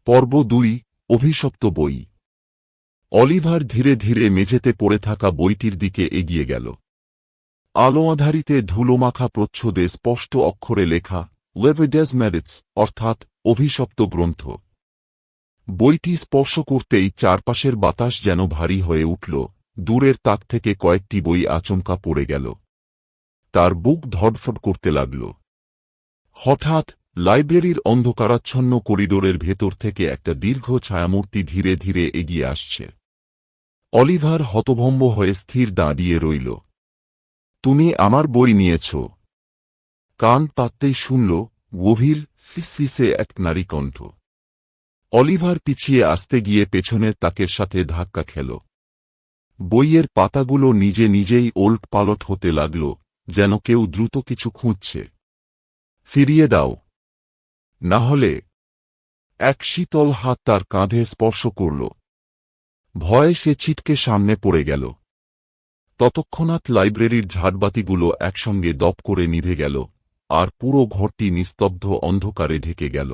পর্ব ২ অভিশপ্ত বই। অলিভার ধীরে ধীরে মেঝেতে পড়ে থাকা বইটির দিকে এগিয়ে গেল। আলো আধারিতে ধুলোমাখা প্রচ্ছদে স্পষ্ট অক্ষরে লেখা লেভিডেস মেরিটস, অর্থাৎ অভিশপ্ত গ্রন্থ। বইটি স্পর্শ করতেই চারপাশের বাতাস যেন ভারী হয়ে উঠল। দূরের তাক থেকে কয়েকটি বই আচমকা পড়ে গেল। তার বুক ধড়ফড় করতে লাগল। হঠাৎ লাইব্রেরির অন্ধকারাচ্ছন্ন করিডোরের ভেতর থেকে একটা দীর্ঘ ছায়ামূর্তি ধীরে ধীরে এগিয়ে আসছে। অলিভার হতভম্ব হয়ে স্থির দাঁড়িয়ে রইল। তুমি আমার বই নিয়েছ? কান পাততেই শুনল গভীর ফিসফিসে এক নারী কণ্ঠ। অলিভার পিছিয়ে আসতে গিয়ে পেছনের তাকের সাথে ধাক্কা খেল। বইয়ের পাতাগুলো নিজে নিজেই ওলট পালট হতে লাগল, যেন কেউ দ্রুত কিছু খুঁজছে। ফিরিয়ে দাও, না হলে। এক শীতল হাত তার কাঁধে স্পর্শ করল। ভয়ে সে ছিটকে সামনে পড়ে গেল। ততক্ষণাৎ লাইব্রেরির ঝাড়বাতিগুলো একসঙ্গে দপ করে নিভে গেল, আর পুরো ঘরটি নিস্তব্ধ অন্ধকারে ঢেকে গেল।